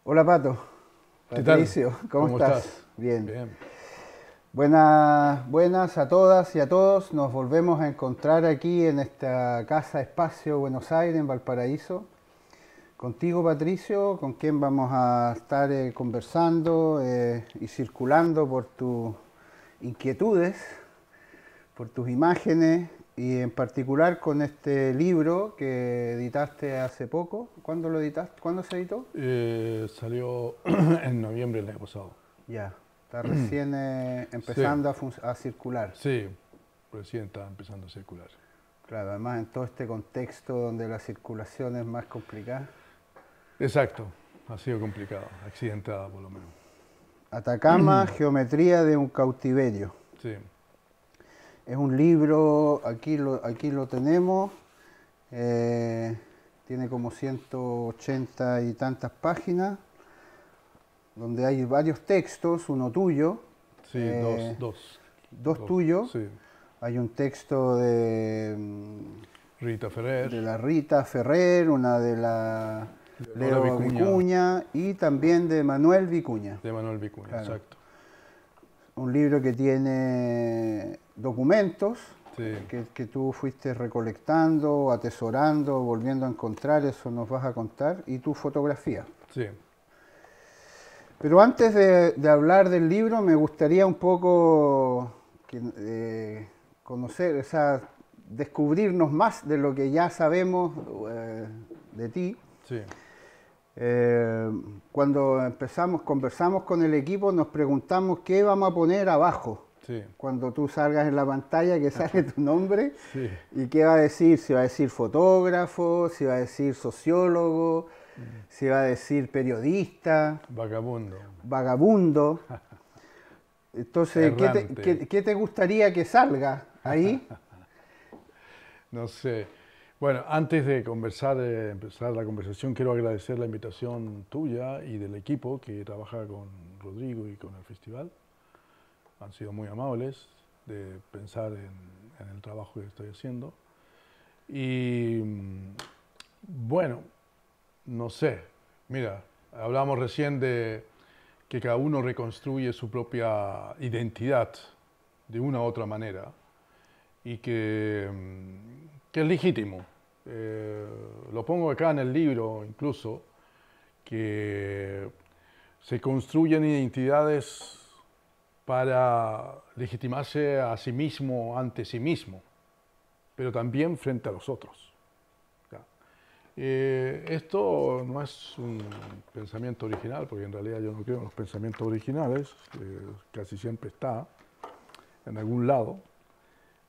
Hola Pato, ¿Qué tal? Patricio, ¿cómo ¿Cómo estás? estás? Bien. Bien. Buenas, buenas a todas y a todos. Nos volvemos a encontrar aquí en esta casa Espacio Buenos Aires, en Valparaíso. Contigo, Patricio, con quien vamos a estar conversando y circulando por tus inquietudes, por tus imágenes y en particular con este libro que editaste hace poco. ¿Cuándo lo editaste? ¿Cuándo se editó? Salió en noviembre del año pasado. Ya, está recién Sí, empezando a circular. sí, recién está empezando a circular. Claro, además en todo este contexto donde la circulación es más complicada. Exacto, ha sido complicado, accidentada por lo menos. Atacama, Geometría de un cautiverio. Sí, Es un libro, aquí lo tenemos, tiene como 180 y tantas páginas, donde hay varios textos, uno tuyo, sí, eh, dos dos, tuyos. sí. Hay un texto Rita Ferrer, de la Rita Ferrer, una de la Leonora Leo Vicuña, Vicuña y también de Manuel Vicuña. de Manuel Vicuña, Claro. exacto. Un libro que tiene documentos Sí, que tú fuiste recolectando, atesorando, volviendo a encontrar, eso nos vas a contar, y tu fotografía. sí, Pero antes de hablar del libro, me gustaría un poco conocer, o sea, descubrirnos más de lo que ya sabemos de ti. sí, Eh, Cuando empezamos, conversamos con el equipo, nos preguntamos qué vamos a poner abajo. sí, Cuando tú salgas en la pantalla, que sale tu nombre, sí. y qué va a decir, si va a decir fotógrafo, si va a decir sociólogo, si va a decir periodista, Vagabundo, vagabundo. Entonces, errante. qué te gustaría que salga ahí? No sé. Bueno, antes de conversar, empezar la conversación, quiero agradecer la invitación tuya y del equipo que trabaja con Rodrigo y con el festival. Han sido muy amables de pensar en el trabajo que estoy haciendo. Y bueno, no sé. Mira, hablamos recién de que cada uno reconstruye su propia identidad de una u otra manera y que es legítimo. Lo pongo acá en el libro incluso, que se construyen identidades para legitimarse a sí mismo ante sí mismo, pero también frente a los otros. ¿Ya? Esto no es un pensamiento original, porque en realidad yo no creo en los pensamientos originales, casi siempre está en algún lado,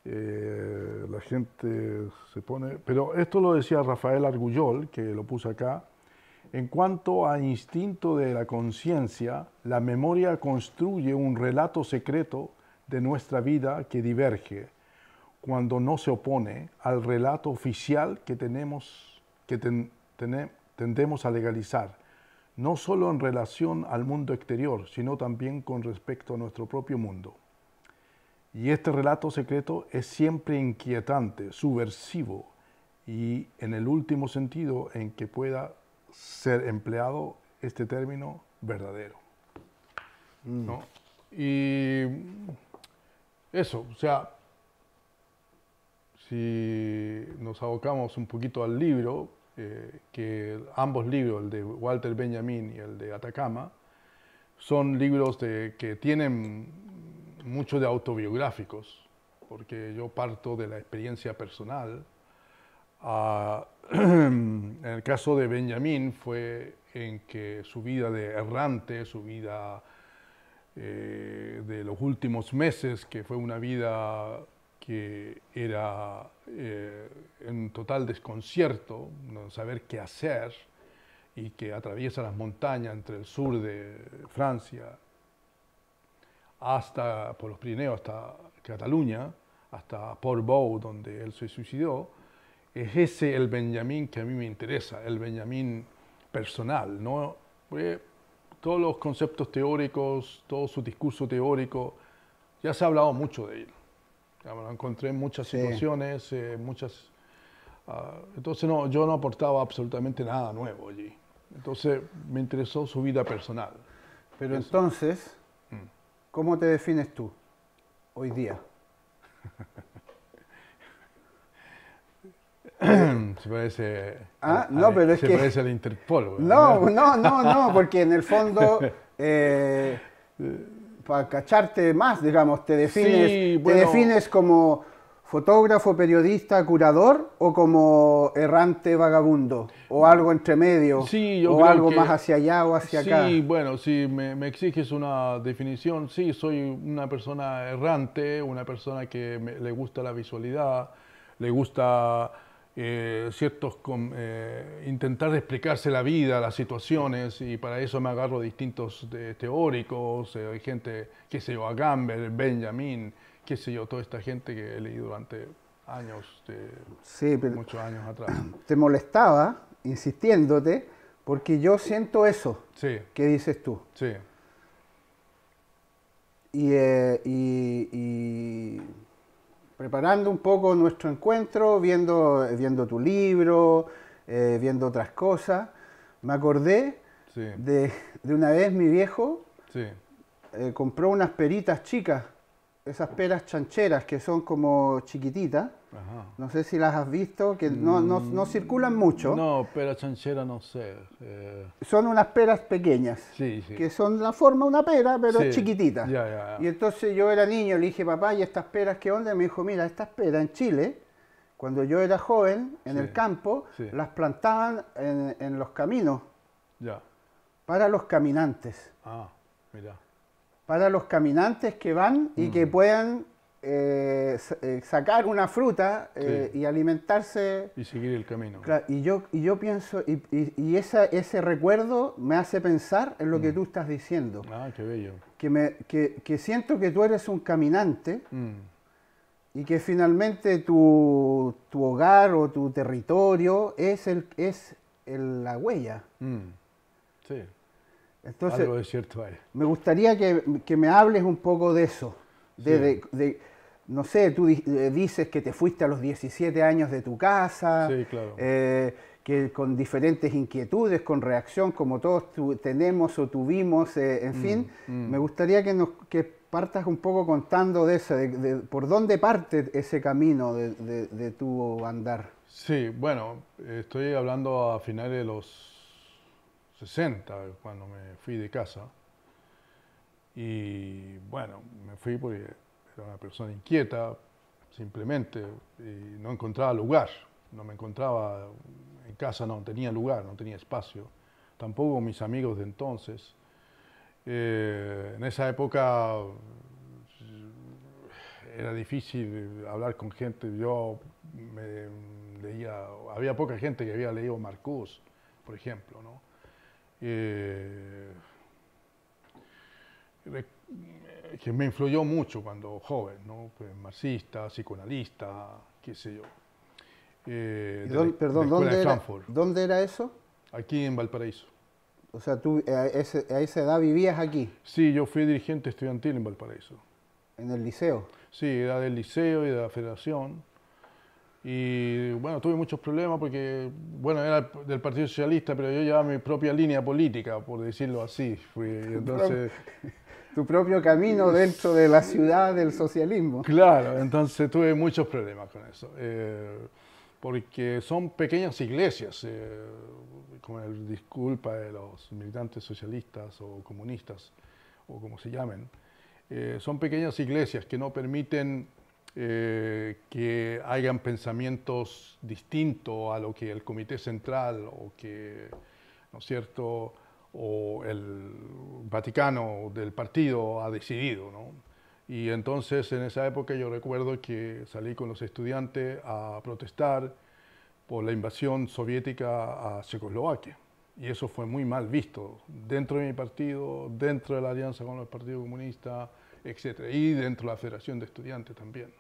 la gente se pone... Pero esto lo decía Rafael Argullol, que lo puse acá. En cuanto a instinto de la conciencia, la memoria construye un relato secreto de nuestra vida que diverge, cuando no se opone al relato oficial que tendemos a legalizar, no solo en relación al mundo exterior, sino también con respecto a nuestro propio mundo. Y este relato secreto es siempre inquietante, subversivo y en el último sentido en que pueda ser empleado este término verdadero, Mm, ¿no? Y eso, o sea, si nos abocamos un poquito al libro, que ambos libros, el de Walter Benjamin y el de Atacama, son libros que tienen mucho de autobiográficos, porque yo parto de la experiencia personal. En el caso de Benjamín fue en que su vida de errante, su vida de los últimos meses, que fue una vida que era en total desconcierto, no saber qué hacer, y que atraviesa las montañas entre el sur de Francia hasta por los Pirineos, hasta Cataluña, hasta Portbou, donde él se suicidó. Es ese el Benjamín que a mí me interesa, el Benjamín personal, ¿no? Porque todos los conceptos teóricos, todo su discurso teórico, ya se ha hablado mucho de él. Ya me lo encontré en muchas sí. situaciones, entonces no, yo no aportaba absolutamente nada nuevo allí. Entonces me interesó su vida personal. Pero Eso. entonces, ¿cómo te defines tú hoy día? Se parece, No, pero es se que... parece al Interpol. No, porque en el fondo, para cacharte más, digamos, Sí, te bueno, defines como fotógrafo, periodista, curador o como errante vagabundo o algo entre medio sí, yo o creo algo más que hacia allá o hacia sí, acá. bueno, si me exiges una definición, sí, soy una persona errante, una persona que le gusta la visualidad, le gusta intentar explicarse la vida, las situaciones, y para eso me agarro a distintos teóricos, hay gente, qué sé yo, Agamben, Benjamin, qué sé yo, toda esta gente que he leído durante años, Sí, pero muchos años atrás. te molestaba insistiéndote porque yo siento eso Sí, que dices tú. sí, Y preparando un poco nuestro encuentro, viendo tu libro, viendo otras cosas, me acordé sí, de una vez mi viejo sí. compró unas peritas chicas, esas peras chancheras que son como chiquititas, Ajá. no sé si las has visto, que no circulan mucho, No, pera chanchera no sé. son unas peras pequeñas, Sí, sí. que son la forma de una pera, pero es Sí, chiquitita. ya, ya, Y ya. entonces yo era niño, le dije, papá, ¿y estas peras qué onda? Y me dijo, mira, estas peras en Chile, cuando yo era joven, en Sí, el campo, sí, las plantaban en los caminos, ya. para los caminantes. Ah, mira. Para los caminantes que van y que puedan sacar una fruta Sí. y alimentarse. Y seguir el camino. Claro, y yo pienso, ese recuerdo me hace pensar en lo que tú estás diciendo, Ah, qué bello. que siento que tú eres un caminante Mm, y que finalmente tu hogar o tu territorio la huella. mm, sí, Entonces, algo de cierto hay. me gustaría que me hables un poco de eso, Sí, no sé, tú dices que te fuiste a los 17 años de tu casa, sí, claro. que con diferentes inquietudes, con reacción, como todos tenemos o tuvimos, en fin, me gustaría que partas un poco contando de eso, de por dónde parte ese camino de tu andar. Sí, bueno, estoy hablando a finales de los 60, cuando me fui de casa. Y bueno, me fui porque era una persona inquieta, simplemente, y no encontraba lugar. No me encontraba en casa, no tenía lugar, no tenía espacio. Tampoco mis amigos de entonces. En esa época era difícil hablar con gente. Yo leía, había poca gente que había leído Marcuse, por ejemplo, ¿no? Eh, que me influyó mucho cuando joven, ¿no? Pues marxista, psicoanalista, qué sé yo, de la Perdón, Escuela de Frankfurt, dónde era eso? aquí en Valparaíso. O sea, tú a esa edad vivías aquí, Sí, yo fui dirigente estudiantil en Valparaíso. en el liceo. Sí, era del liceo y de la federación. Y bueno, tuve muchos problemas porque, bueno, era del Partido Socialista, pero yo llevaba mi propia línea política, por decirlo así. Entonces, Tu propio camino dentro de la ciudad del socialismo. claro, entonces tuve muchos problemas con eso. Porque son pequeñas iglesias, con el disculpa de los militantes socialistas o comunistas, o como se llamen. Son pequeñas iglesias que no permiten que hayan pensamientos distintos a lo que el Comité Central o que, ¿no es cierto?, o el Vaticano del partido ha decidido, ¿no? Y entonces en esa época yo recuerdo que salí con los estudiantes a protestar por la invasión soviética a Checoslovaquia. Y eso fue muy mal visto dentro de mi partido, dentro de la alianza con el Partido Comunista, etc. Y dentro de la Federación de Estudiantes también.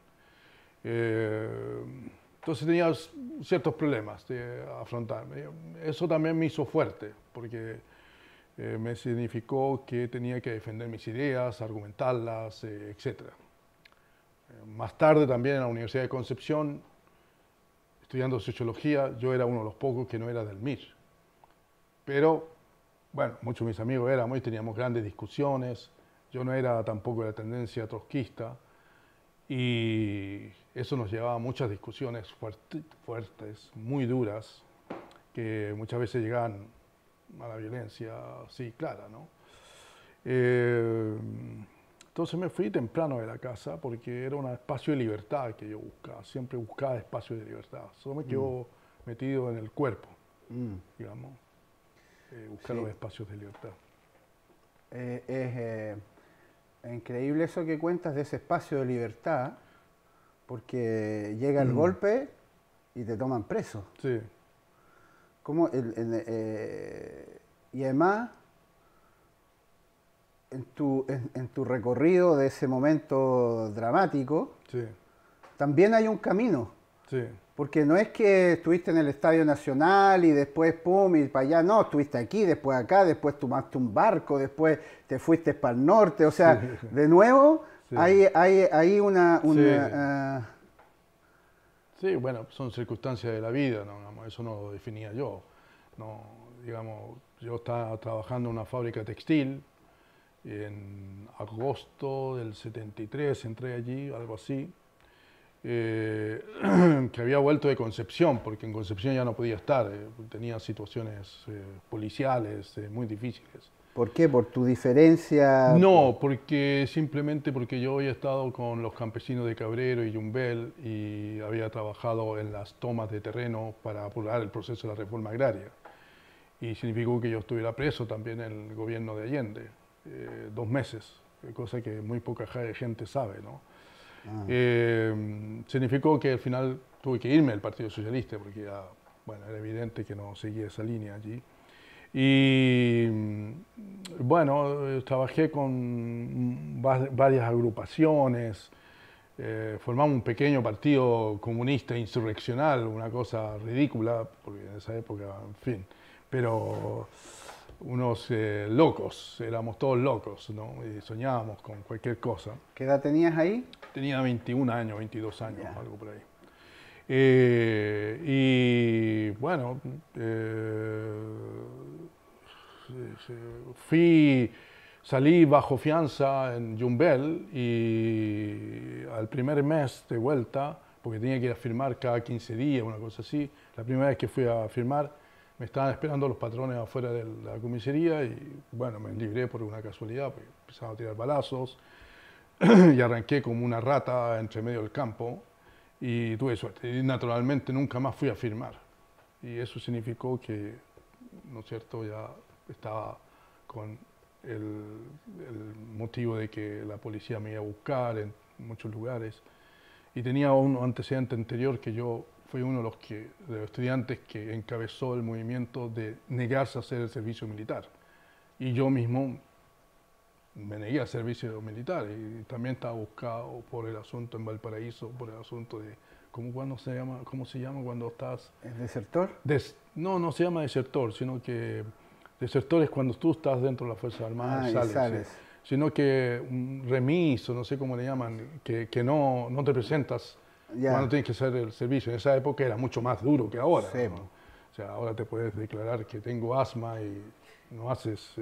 Entonces tenía ciertos problemas de afrontarme. Eso también me hizo fuerte, porque me significó que tenía que defender mis ideas, argumentarlas, etc. Más tarde también en la Universidad de Concepción, estudiando sociología, yo era uno de los pocos que no era del MIR. pero bueno, muchos de mis amigos éramos y teníamos grandes discusiones. Yo no era tampoco de la tendencia trotskista y eso nos llevaba a muchas discusiones fuertes, muy duras, que muchas veces llegaban a la violencia, sí, clara, ¿no? Entonces me fui temprano de la casa porque era un espacio de libertad que yo buscaba, siempre buscaba espacios de libertad. Solo me quedo metido en el cuerpo, digamos, buscar los espacios de libertad. Es increíble eso que cuentas de ese espacio de libertad, porque llega el golpe y te toman preso. Sí. ¿Cómo y además, en tu recorrido de ese momento dramático, Sí. también hay un camino. Sí. Porque no es que estuviste en el Estadio Nacional y después pum y para allá, no, estuviste aquí, después acá, después tomaste un barco, después te fuiste para el norte, o sea, Sí. de nuevo Sí. hay una Sí, bueno, son circunstancias de la vida, ¿no? Digamos, eso no lo definía yo. No, digamos, yo estaba trabajando en una fábrica textil en agosto del 73, entré allí, algo así, que había vuelto de Concepción, porque en Concepción ya no podía estar, tenía situaciones policiales muy difíciles. ¿Por qué? ¿Por tu diferencia? No, porque simplemente porque yo había estado con los campesinos de Cabrero y Yumbel y había trabajado en las tomas de terreno para apurar el proceso de la reforma agraria. Y significó que yo estuviera preso también en el gobierno de Allende, 2 meses, cosa que muy poca gente sabe, ¿no? Significó que al final tuve que irme del Partido Socialista porque ya, bueno, era evidente que no seguía esa línea allí. Y bueno, trabajé con varias agrupaciones, formamos un pequeño partido comunista insurreccional, una cosa ridícula, porque en esa época, en fin, pero unos locos, éramos todos locos, ¿no? Y soñábamos con cualquier cosa. ¿Qué edad tenías ahí? Tenía 21 años, 22 años, Yeah. algo por ahí. Y bueno, salí bajo fianza en Yumbel y al primer mes de vuelta, porque tenía que ir a firmar cada 15 días, una cosa así, la primera vez que fui a firmar me estaban esperando los patrones afuera de la comisaría y bueno, me libré por una casualidad, porque empezaron a tirar balazos y arranqué como una rata entre medio del campo y tuve suerte. Y naturalmente nunca más fui a firmar. Y eso significó que, ¿no es cierto?, ya estaba con el motivo de que la policía me iba a buscar en muchos lugares. Y tenía un antecedente anterior que yo fui uno de los estudiantes que encabezó el movimiento de negarse a hacer el servicio militar. Y yo mismo me negué al servicio militar y también estaba buscado por el asunto en Valparaíso, por el asunto de, ¿cómo se llama cuando estás? ¿Es desertor? No se llama desertor, sino que desertor es cuando tú estás dentro de las Fuerzas Armadas y sales. Sí. Sino que un remiso, no sé cómo le llaman, que no te presentas cuando tienes que hacer el servicio. En esa época era mucho más duro que ahora. Sí. ¿no? O sea, ahora te puedes declarar que tengo asma y no haces,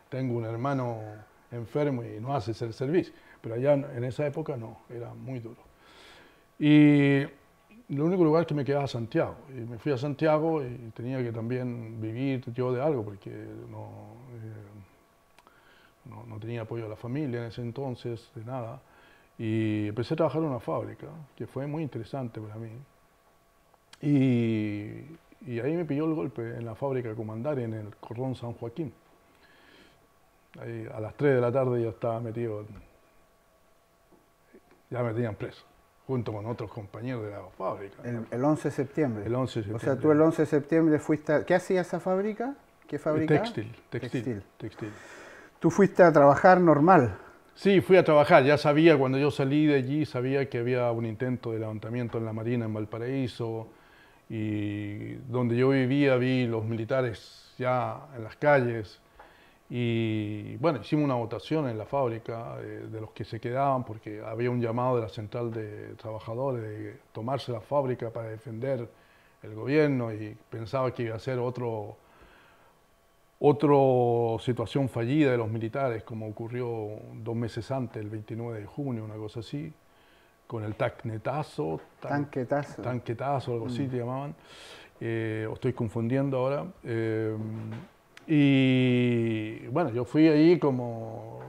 tengo un hermano enfermo y no haces el servicio. Pero allá en esa época no, era muy duro. Y el único lugar que me quedaba era Santiago. Y me fui a Santiago y tenía que también vivir yo de algo porque no tenía apoyo de la familia en ese entonces, de nada. Y empecé a trabajar en una fábrica, que fue muy interesante para mí. Y ahí me pilló el golpe en la fábrica de Comandar, en el Cordón San Joaquín. Ahí a las 3 de la tarde yo estaba metido, ya me tenían preso, junto con otros compañeros de la fábrica. El 11 de septiembre. El 11 de septiembre. O sea, tú el 11 de septiembre fuiste ¿Qué hacía esa fábrica? ¿Qué fábrica? Textil. ¿Tú fuiste a trabajar normal? Sí, fui a trabajar. Ya sabía, cuando yo salí de allí, sabía que había un intento de levantamiento en la Marina en Valparaíso. Y donde yo vivía, vi los militares ya en las calles. Y bueno, hicimos una votación en la fábrica de los que se quedaban, porque había un llamado de la central de trabajadores de tomarse la fábrica para defender el gobierno y pensaba que iba a ser Otra situación fallida de los militares, como ocurrió 2 meses antes, el 29 de junio, una cosa así, con el tanquetazo, Tanquetazo. tanquetazo, algo así te llamaban. O estoy confundiendo ahora. Y bueno, yo fui ahí como,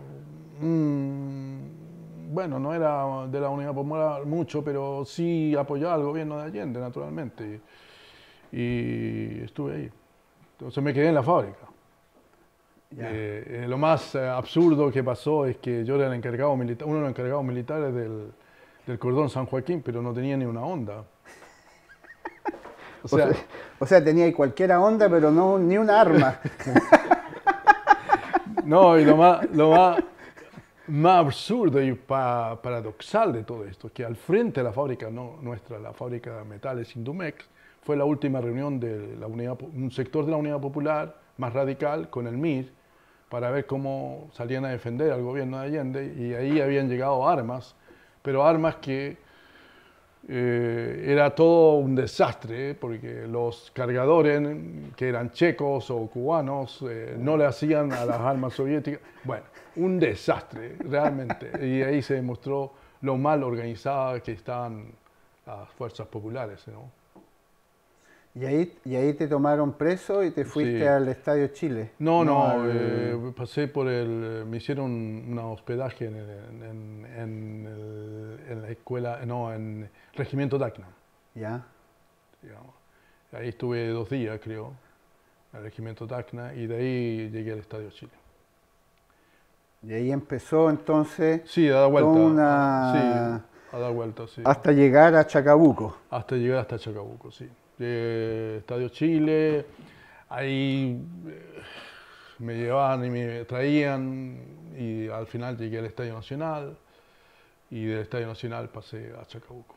bueno, no era de la Unidad Popular mucho, pero sí apoyaba al gobierno de Allende, naturalmente. Y estuve ahí. Entonces me quedé en la fábrica. Ya. Lo más absurdo que pasó es que yo era el encargado militar, uno de los encargados militares del cordón San Joaquín, pero no tenía ni una onda. O O sea, sea, o sea, tenía ahí cualquiera onda, pero no ni una arma. no, y más absurdo y paradoxal de todo esto es que al frente de la fábrica nuestra, la fábrica de metales Indumex, fue la última reunión de un sector de la Unidad Popular más radical con el MIR para ver cómo salían a defender al gobierno de Allende, y ahí habían llegado armas, pero armas que era todo un desastre, porque los cargadores, que eran checos o cubanos, no le hacían a las armas soviéticas. Bueno, un desastre, realmente. Y ahí se demostró lo mal organizadas que estaban las fuerzas populares, ¿no? Y ahí te tomaron preso y te fuiste Sí. al Estadio Chile. No, No no, al... pasé por me hicieron un hospedaje en la escuela, no, en Regimiento Tacna, Ya. digamos. Ahí estuve 2 días, creo, en el Regimiento Tacna, y de ahí llegué al Estadio Chile. Y ahí empezó entonces Sí, a dar toda vuelta, sí, una... a dar vuelta, sí. hasta llegar a Chacabuco. Hasta llegar hasta Chacabuco, sí. Estadio Chile, ahí me llevaban y me traían, y al final llegué al Estadio Nacional, y del Estadio Nacional pasé a Chacabuco.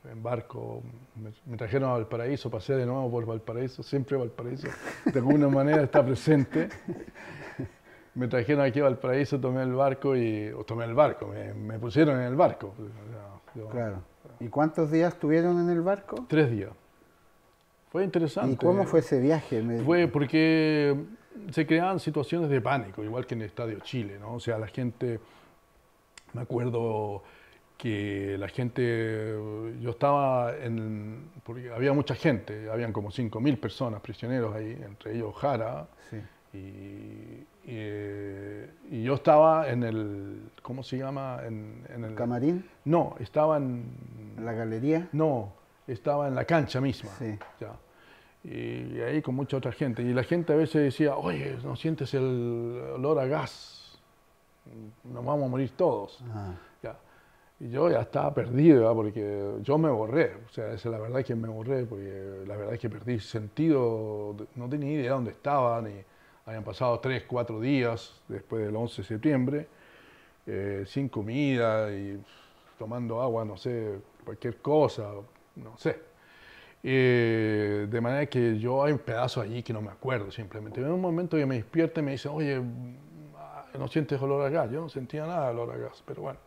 En barco, me trajeron a Valparaíso, pasé de nuevo por Valparaíso, siempre Valparaíso de alguna manera está presente. Me trajeron aquí a Valparaíso, tomé el barco, me pusieron en el barco. Claro. ¿Y cuántos días estuvieron en el barco? 3 días. Fue ¿Y interesante. cómo fue ese viaje? Fue porque se creaban situaciones de pánico, igual que en el Estadio Chile, ¿no? O sea, la gente, me acuerdo que la gente, yo estaba porque había mucha gente, habían como 5.000 personas, prisioneros ahí, entre ellos Jara, Sí. y yo estaba en ¿cómo se llama? En el ¿Camarín? No, estaba ¿En la galería? no, estaba en la cancha misma. Sí. Ya. Y ahí con mucha otra gente. Y la gente a veces decía, oye, ¿no sientes el olor a gas? Nos vamos a morir todos. Ah, Ya. Y yo ya estaba perdido, ¿verdad? Porque yo me borré. O sea, esa es la verdad que me borré, porque la verdad es que perdí sentido, no tenía ni idea dónde estaba, ni habían pasado 3, 4 días después del 11 de septiembre, sin comida y tomando agua, no sé, cualquier cosa, no sé. De manera que yo hay un pedazo allí que no me acuerdo simplemente. En un momento que me despierta y me dice, oye, ¿no sientes olor a gas? Yo no sentía nada de olor a gas, pero bueno.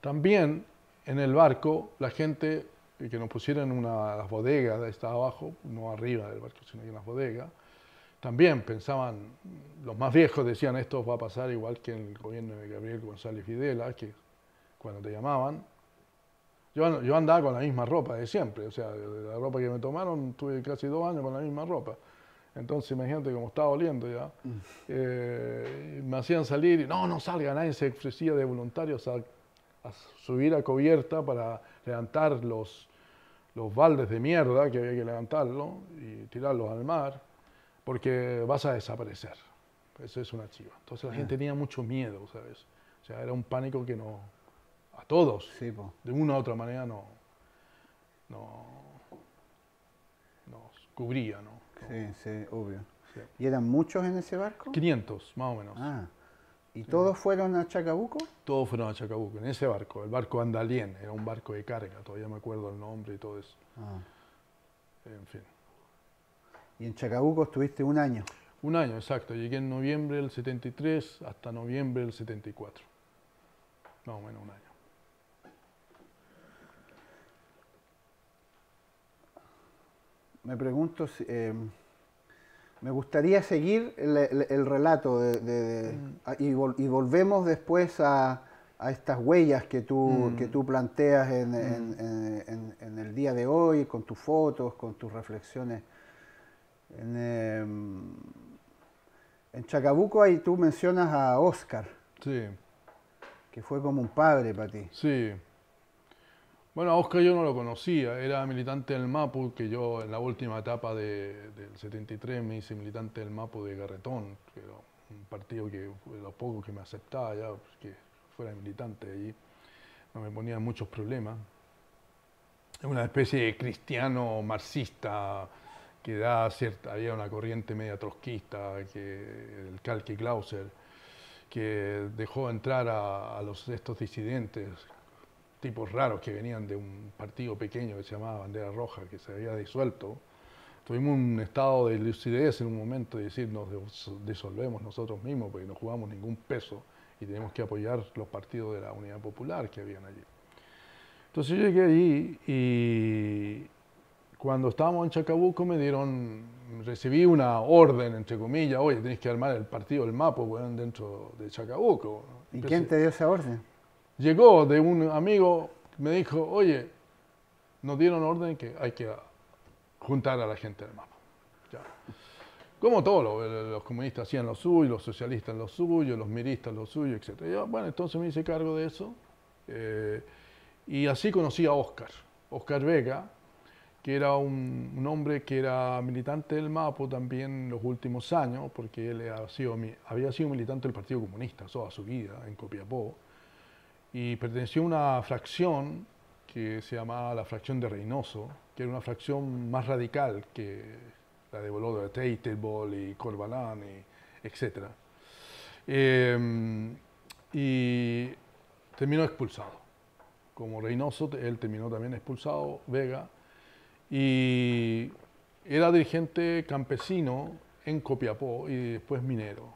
También en el barco, la gente que nos pusieron en una de las bodegas, estaba abajo, no arriba del barco, sino en las bodegas, también pensaban, los más viejos decían, esto va a pasar igual que en el gobierno de Gabriel González Videla, que cuando te llamaban, yo andaba con la misma ropa de siempre, o sea, la ropa que me tomaron, tuve casi 2 años con la misma ropa. Entonces imagínate cómo estaba oliendo ya. Me hacían salir y no salga, nadie se ofrecía de voluntarios a subir a cubierta para levantar los baldes de mierda que había que levantarlo y tirarlos al mar, porque vas a desaparecer. Eso es una chiva. Entonces la gente tenía mucho miedo, ¿sabes? O sea, era un pánico que a todos, sí, po. de una u otra manera, nos cubría, ¿no? Sí, sí, obvio. Sí. ¿Y eran muchos en ese barco? 500, más o menos. Ah, ¿y Sí. todos fueron a Chacabuco? Todos fueron a Chacabuco, en ese barco, el barco Andalien, era un barco de carga, todavía me acuerdo el nombre y todo eso. Ah. En fin. ¿Y en Chacabuco estuviste un año? Un año, exacto. Llegué en noviembre del 73 hasta noviembre del 74. Más o menos un año. Me pregunto, Me gustaría seguir el relato y volvemos después a estas huellas que tú planteas en el día de hoy, con tus fotos, con tus reflexiones. En Chacabuco ahí tú mencionas a Oscar, Sí, que fue como un padre para ti. sí. Bueno, a Oscar yo no lo conocía, era militante del MAPU, que yo en la última etapa del 73 me hice militante del MAPU de Garretón, que era un partido que fue de los pocos que me aceptaba ya, pues, que fuera militante allí, no me ponía en muchos problemas. Es una especie de cristiano marxista que da cierta, había una corriente media trotskista, el Calque Clauser, que dejó entrar a estos disidentes, tipos raros que venían de un partido pequeño que se llamaba Bandera Roja, que se había disuelto. Tuvimos un estado de lucidez en un momento de decir nos disolvemos nosotros mismos porque no jugamos ningún peso y tenemos que apoyar los partidos de la Unidad Popular que habían allí. Entonces yo llegué allí y cuando estábamos en Chacabuco recibí una orden, entre comillas, oye, tenés que armar el partido del MAPU, bueno, dentro de Chacabuco. ¿Y quién te dio esa orden? Llegó de un amigo, me dijo, oye, nos dieron orden que hay que juntar a la gente del MAPU. Ya. Como todos los comunistas hacían lo suyo, los socialistas lo suyo, los miristas lo suyo, etc. Yo, bueno, entonces me hice cargo de eso. Y así conocí a Oscar Vega, que era un hombre que era militante del MAPU también en los últimos años, porque él había sido militante del Partido Comunista toda su vida en Copiapó, y perteneció a una fracción que se llamaba la fracción de Reynoso, que era una fracción más radical que la de Bolodo de Teitelbol y Corbalán, etc. Y terminó expulsado. Como Reynoso, él terminó también expulsado, Vega, y era dirigente campesino en Copiapó y después minero.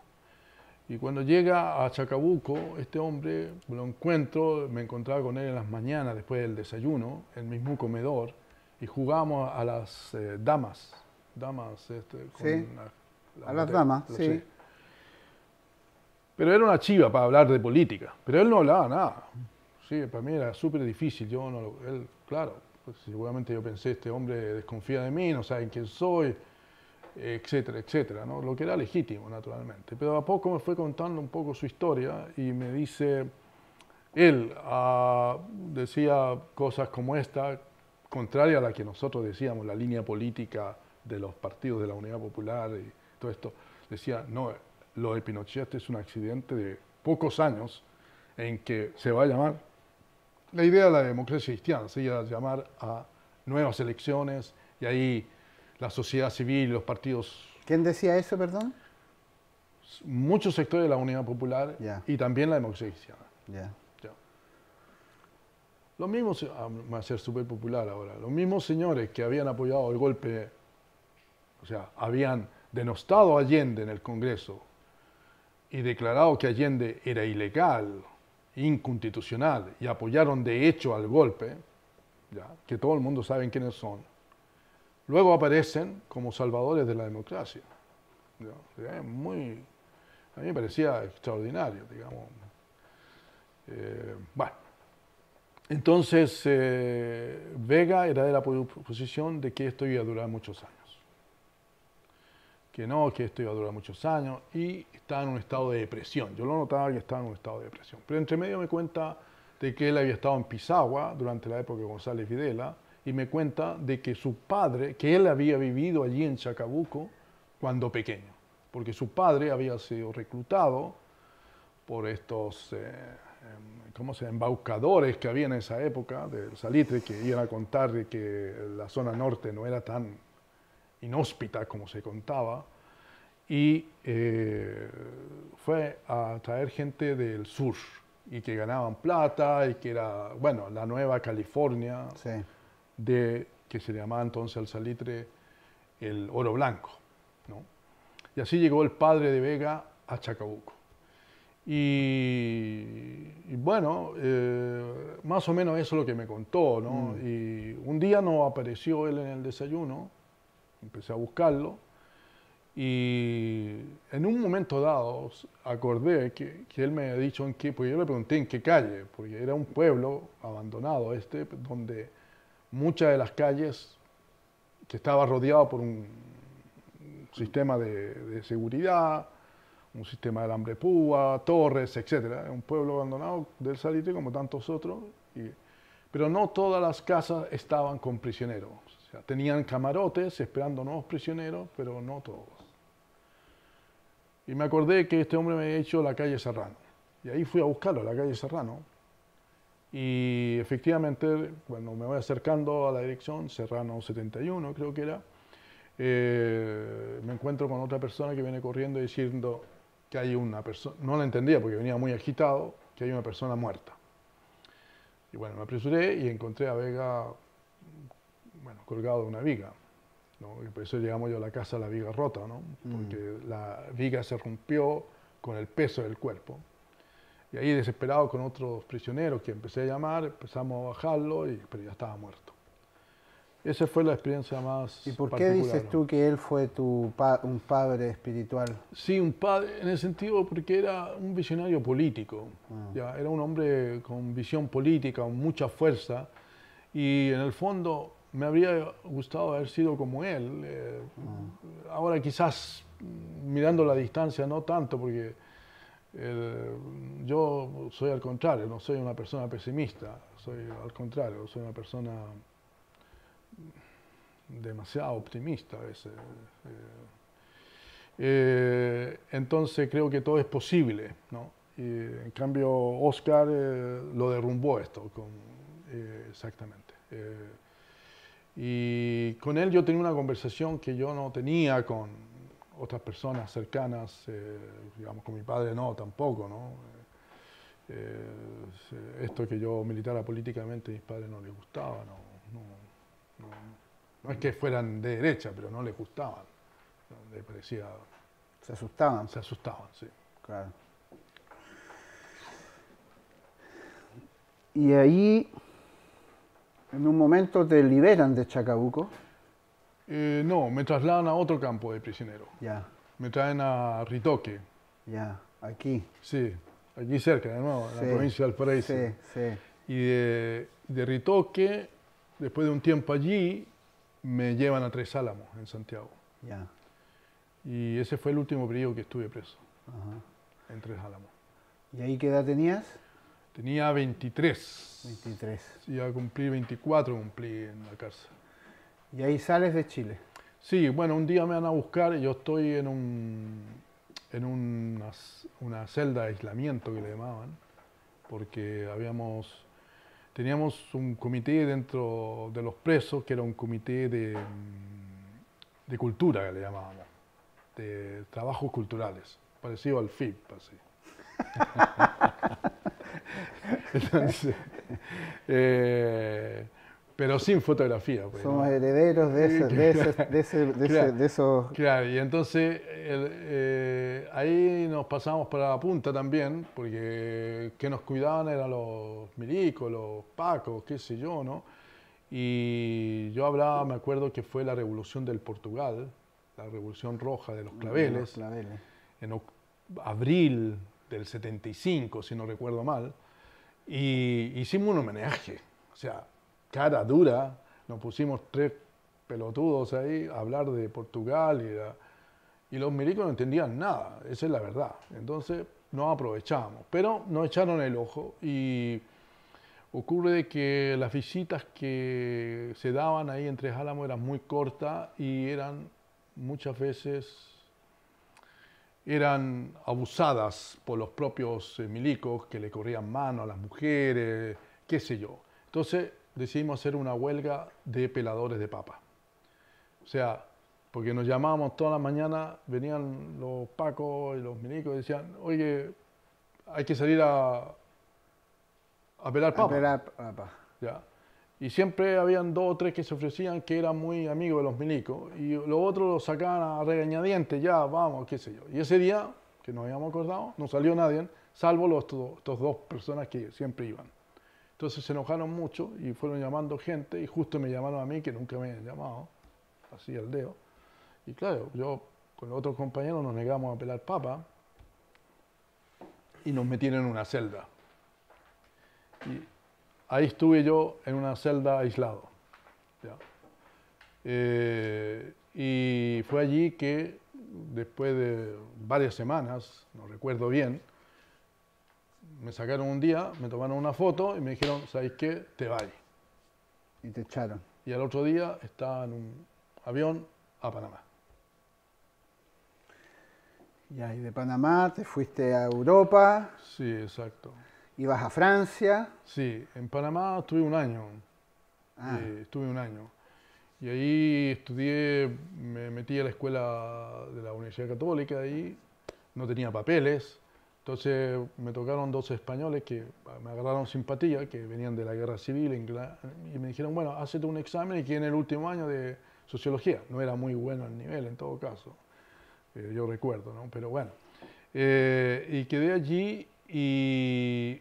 Y cuando llega a Chacabuco, este hombre, lo encuentro, me encontraba con él en las mañanas después del desayuno, en el mismo comedor, y jugábamos a las damas. Sí, a las damas, sí. Pero era una chiva para hablar de política, pero él no hablaba nada. Sí, para mí era súper difícil, él, claro, pues seguramente yo pensé, este hombre desconfía de mí, no sabe quién soy, etcétera, etcétera, ¿no? Lo que era legítimo, naturalmente. Pero a poco me fue contando un poco su historia y me dice, él decía cosas como esta, contraria a la que nosotros decíamos, la línea política de los partidos de la Unidad Popular y todo esto. Decía, no, lo de Pinochet es un accidente de pocos años en que se va a llamar, la idea de la democracia cristiana, se iba a llamar a nuevas elecciones y ahí la sociedad civil, los partidos... ¿Quién decía eso, perdón? Muchos sectores de la Unidad Popular y también la democracia cristiana. Los mismos, va a ser súper popular ahora, los mismos señores que habían apoyado el golpe, o sea, habían denostado a Allende en el Congreso y declarado que Allende era ilegal, inconstitucional y apoyaron de hecho al golpe, que todo el mundo sabe quiénes son, luego aparecen como salvadores de la democracia. A mí me parecía extraordinario, digamos. Bueno, entonces Vega era de la posición de que esto iba a durar muchos años. Que esto iba a durar muchos años y estaba en un estado de depresión. Yo lo notaba que estaba en un estado de depresión. Pero entre medio me cuenta de que él había estado en Pisagua durante la época de González Videla y me cuenta de que su padre, que él había vivido allí en Chacabuco cuando pequeño, porque su padre había sido reclutado por estos embaucadores que había en esa época del salitre, que iban a contar de que la zona norte no era tan inhóspita como se contaba, y fue a traer gente del sur y que ganaban plata y que era, bueno, la Nueva California, que se llamaba entonces al salitre el oro blanco, ¿no? Y así llegó el padre de Vega a Chacabuco. Y bueno, más o menos eso es lo que me contó, ¿no? Y un día no apareció él en el desayuno, empecé a buscarlo Y en un momento dado acordé que él me había dicho en qué, porque yo le pregunté en qué calle, porque era un pueblo abandonado donde muchas de las calles que estaba rodeado por un sistema de seguridad, un sistema de alambre púa, torres, etc. Es un pueblo abandonado del Salitre como tantos otros, pero no todas las casas estaban con prisioneros. O sea, tenían camarotes esperando nuevos prisioneros, pero no todos. Y me acordé que este hombre me había dicho la calle Serrano. Y ahí fui a buscarlo, la calle Serrano. Y efectivamente, cuando me voy acercando a la dirección, Serrano 71 creo que era, me encuentro con otra persona que viene corriendo diciendo que hay una persona, no la entendía porque venía muy agitado, que hay una persona muerta. Y bueno, me apresuré y encontré a Vega, bueno, colgado de una viga, ¿no? Y por eso llegamos yo a la casa a la viga rota, ¿no? Porque la viga se rompió con el peso del cuerpo. Y ahí desesperado con otros prisioneros que empecé a llamar, empezamos a bajarlo, pero ya estaba muerto. Esa fue la experiencia más ¿Y por qué particular, dices ¿no? tú que él fue un padre espiritual? Sí, un padre, en el sentido porque era un visionario político, ya, era un hombre con visión política, con mucha fuerza, y en el fondo me habría gustado haber sido como él. Ahora quizás mirando la distancia no tanto, porque yo soy al contrario, no soy una persona pesimista, soy al contrario, soy una persona demasiado optimista a veces. Entonces creo que todo es posible, ¿no? Y, en cambio, Oscar lo derrumbó esto, exactamente. Y con él yo tenía una conversación que yo no tenía con otras personas cercanas, digamos, con mi padre no, tampoco, ¿no? Esto que yo militara políticamente a mis padres no les gustaba, no es que fueran de derecha, pero no les gustaban, ¿no? Les parecía... ¿Se asustaban? Se asustaban, sí. Claro. Y ahí, en un momento te liberan de Chacabuco. No, me trasladan a otro campo de prisionero. Ya, Me traen a Ritoque. ya, aquí. Sí, aquí cerca, de nuevo, en la provincia de Valparaíso. Sí, sí. Y de Ritoque, después de un tiempo allí, me llevan a Tres Álamos, en Santiago. Ya. Y ese fue el último periodo que estuve preso, Ajá. en Tres Álamos. ¿Y ahí qué edad tenías? Tenía 23. 23. Iba a cumplir 24, cumplí en la cárcel. Y ahí sales de Chile. Sí, bueno, un día me van a buscar y yo estoy en una celda de aislamiento que le llamaban, porque teníamos un comité dentro de los presos, que era un comité de cultura, que le llamábamos, de trabajos culturales, parecido al FIP, así. Entonces, pero sin fotografía. Pues, Somos ¿no? herederos de esos... Claro, y entonces ahí nos pasamos para la punta también, porque que nos cuidaban eran los milicos, los pacos, qué sé yo, ¿no? Y yo hablaba, me acuerdo que fue la Revolución del Portugal, la Revolución Roja de los Claveles, Los claveles. en abril del 75, si no recuerdo mal, y hicimos un homenaje, o sea, cara dura, nos pusimos 3 pelotudos ahí a hablar de Portugal y los milicos no entendían nada, esa es la verdad. Entonces nos aprovechamos, pero nos echaron el ojo y ocurre de que las visitas que se daban ahí en Tres Álamos eran muy cortas y eran muchas veces eran abusadas por los propios milicos que le corrían mano a las mujeres, qué sé yo. Entonces decidimos hacer una huelga de peladores de papa. O sea, porque nos llamábamos todas las mañanas, venían los pacos y los milicos y decían, oye, hay que salir a pelar papa. A pelar papa. ¿Ya? Y siempre habían 2 o 3 que se ofrecían que eran muy amigos de los milicos y los otros los sacaban a regañadientes, ya, vamos, qué sé yo. Y ese día, que nos habíamos acordado, no salió nadie, salvo estos 2 personas que siempre iban. Entonces se enojaron mucho y fueron llamando gente y justo me llamaron a mí, que nunca me habían llamado, así al dedo. Y claro, yo con otros compañeros nos negamos a pelar papa y nos metieron en una celda. Y ahí estuve yo en una celda aislado. ¿Ya? Y fue allí que después de varias semanas, no recuerdo bien, me sacaron un día, me tomaron una foto y me dijeron, ¿sabes qué? Te vas. Y te echaron. Y al otro día estaba en un avión a Panamá. Ya, y de Panamá te fuiste a Europa, Sí, exacto. ibas a Francia. Sí, en Panamá estuve un año. Ah, Estuve un año. Y ahí estudié, me metí a la escuela de la Universidad Católica y no tenía papeles. Entonces me tocaron dos españoles que me agarraron simpatía, que venían de la guerra civil, y me dijeron, bueno, hazte un examen y que en el último año de sociología. No era muy bueno el nivel en todo caso, yo recuerdo, ¿no? Pero bueno. Y quedé allí y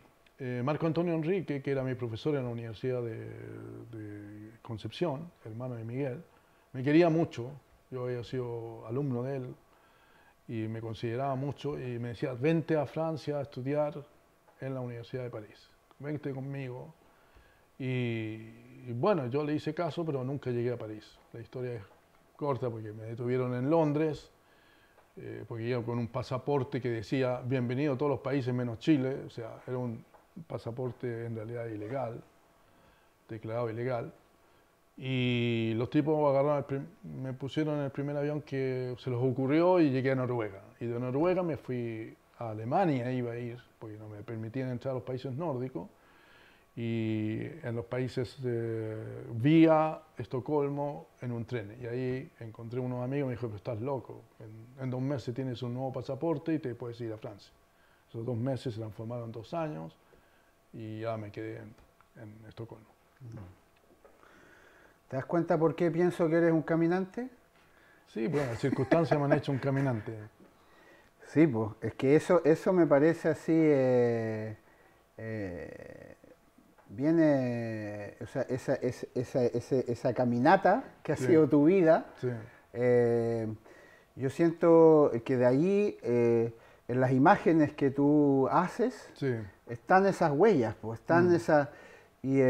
Marco Antonio Enrique, que era mi profesor en la Universidad de Concepción, hermano de Miguel, me quería mucho. Yo había sido alumno de él y me consideraba mucho y me decía, vente a Francia a estudiar en la Universidad de París, vente conmigo. Y bueno, yo le hice caso, pero nunca llegué a París. La historia es corta porque me detuvieron en Londres, porque iba con un pasaporte que decía, bienvenido a todos los países menos Chile, o sea, era un pasaporte en realidad ilegal, declarado ilegal. Y los tipos me pusieron en el primer avión que se les ocurrió y llegué a Noruega. Y de Noruega me fui a Alemania, iba a ir, porque no me permitían entrar a los países nórdicos. Y en los países vía Estocolmo en un tren. Y ahí encontré unos amigos y me dijo, pero estás loco, en 2 meses tienes un nuevo pasaporte y te puedes ir a Francia. Esos 2 meses se transformaron en 2 años y ya me quedé en Estocolmo. ¿te das cuenta por qué pienso que eres un caminante? Sí, bueno, las circunstancias me han hecho un caminante. Sí, pues, es que eso me parece así, viene, o sea, esa caminata que ha Sí, sido tu vida, sí, eh, yo siento que de ahí, en las imágenes que tú haces, sí, están esas huellas, pues, están esas, y,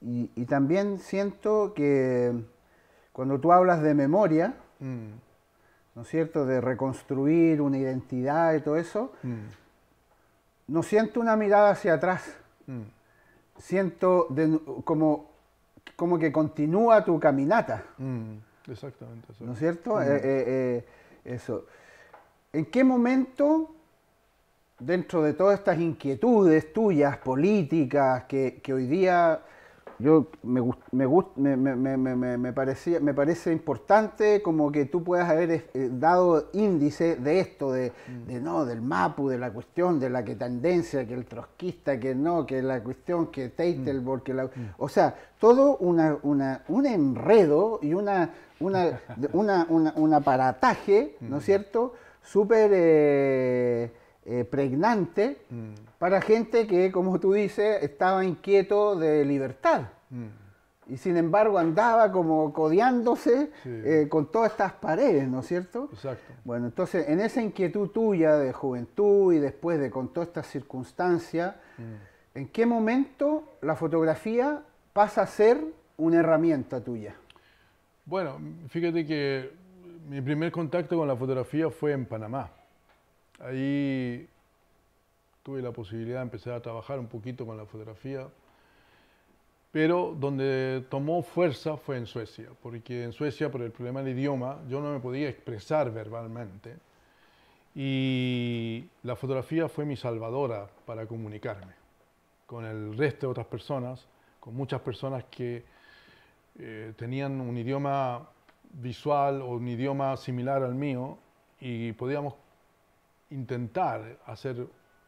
y también siento que cuando tú hablas de memoria, mm, ¿no es cierto?, de reconstruir una identidad y todo eso, mm, no siento una mirada hacia atrás, mm, siento como que continúa tu caminata, exactamente eso. ¿no es cierto? Mm. Eso. ¿En qué momento, dentro de todas estas inquietudes tuyas, políticas, que hoy día yo me parece importante como que tú puedas haber dado índice de esto, no, del MAPU, de la cuestión, de la que tendencia, que el trotskista, que no, que la cuestión, que Teitelborg, que la, o sea, todo un enredo y un aparataje, ¿no es cierto?, súper pregnante para gente que, como tú dices, estaba inquieto de libertad. Y sin embargo andaba como codeándose Sí, con todas estas paredes, ¿no es cierto? exacto. Bueno, entonces en esa inquietud tuya de juventud y después de con todas estas circunstancias, ¿en qué momento la fotografía pasa a ser una herramienta tuya? Bueno, fíjate que mi primer contacto con la fotografía fue en Panamá. Ahí tuve la posibilidad de empezar a trabajar un poquito con la fotografía, pero donde tomó fuerza fue en Suecia, porque en Suecia, por el problema del idioma, yo no me podía expresar verbalmente y la fotografía fue mi salvadora para comunicarme con el resto de otras personas, con muchas personas que tenían un idioma visual o un idioma similar al mío y podíamos intentar hacer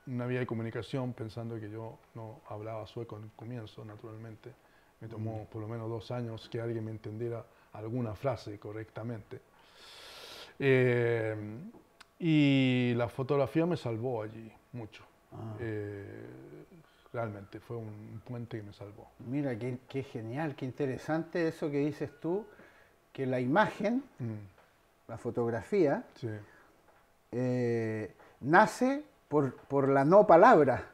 una vía de comunicación pensando que yo no hablaba sueco en el comienzo, naturalmente. Me tomó por lo menos 2 años que alguien me entendiera alguna frase correctamente. Eh, y la fotografía me salvó allí mucho. Realmente fue un puente que me salvó. Mira, qué genial, qué interesante eso que dices tú, que la imagen Mm, la fotografía, sí, nace por la no palabra,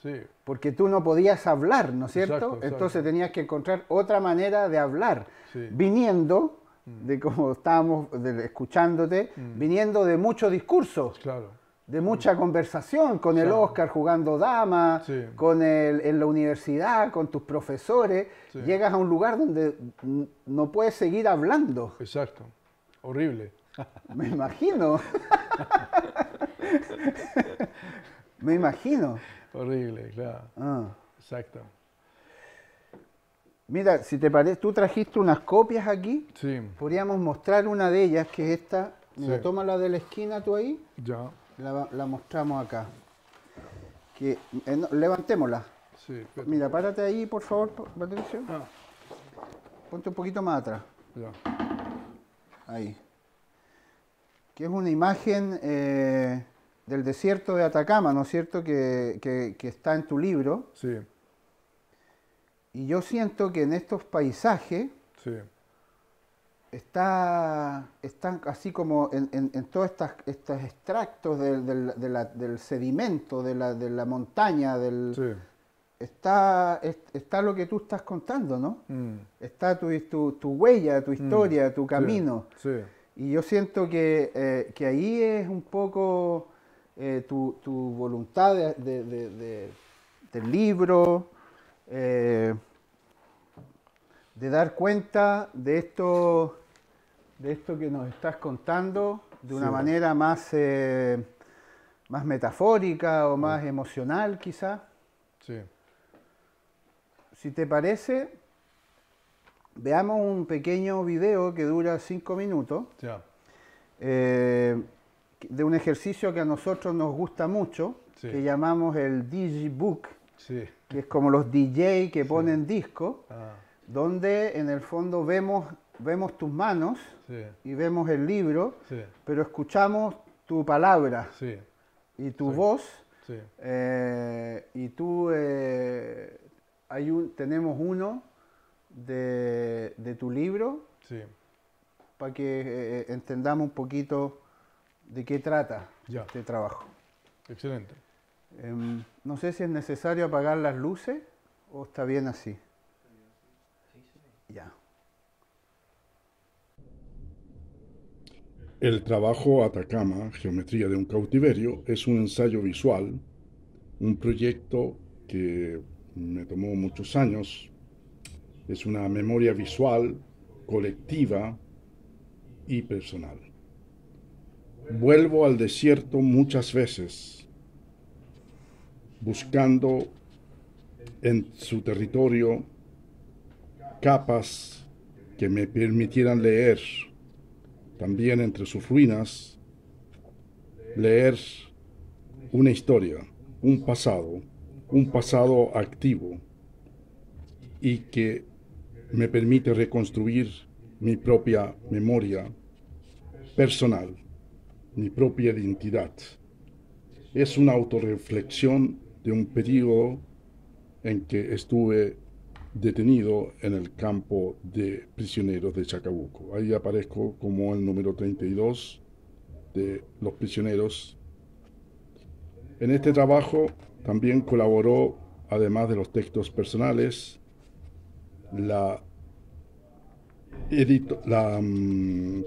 sí, porque tú no podías hablar, ¿no es cierto? Exacto, exacto. Entonces tenías que encontrar otra manera de hablar, sí, viniendo, de como estábamos escuchándote, viniendo de mucho discurso, claro, de mucha conversación con el Claro. Oscar jugando dama, Sí. en la universidad, con tus profesores. Sí. Llegas a un lugar donde no puedes seguir hablando. exacto, horrible. Me imagino. Me imagino. Horrible, claro, Ah. exacto. Mira, si te parece, tú trajiste unas copias aquí. Sí, Podríamos mostrar una de ellas, que es esta. Mira, Sí. toma la de la esquina tú ahí. ya, La mostramos acá. Que, no, levantémosla. sí. Mira, párate ahí, por favor, Patricio. Ah, Ponte un poquito más atrás. ya, Ahí. Que es una imagen del desierto de Atacama, ¿no es cierto? Que está en tu libro. sí, Y yo siento que en estos paisajes sí, están así como en todos estos extractos del sedimento, de la montaña, sí. está lo que tú estás contando, ¿no? Mm, Está tu huella, tu historia, tu sí, camino. Sí, Y yo siento que ahí es un poco tu voluntad del libro, de dar cuenta de esto que nos estás contando de una Sí. manera más metafórica o más emocional, quizá. sí, Si te parece, veamos un pequeño video que dura 5 minutos. ya, De un ejercicio que a nosotros nos gusta mucho, Sí. que llamamos el Digibook, sí. que es como los DJ que ponen discos, Ah, donde en el fondo vemos tus manos sí, y vemos el libro, sí, pero escuchamos tu palabra sí, y tu Sí. voz, sí, y tú, tenemos uno de tu libro, sí, para que entendamos un poquito de qué trata Ya. este trabajo. excelente. No sé si es necesario apagar las luces o está bien así. Ya. El trabajo Atacama, Geometría de un cautiverio, es un ensayo visual, un proyecto que me tomó muchos años. Es una memoria visual, colectiva y personal. Vuelvo al desierto muchas veces, buscando en su territorio capas que me permitieran leer, también entre sus ruinas, leer una historia, un pasado activo y que me permite reconstruir mi propia memoria personal, mi propia identidad. Es una autorreflexión de un periodo en que estuve detenido en el campo de prisioneros de Chacabuco. Ahí aparezco como el número 32 de los prisioneros. En este trabajo también colaboró, además de los textos personales, la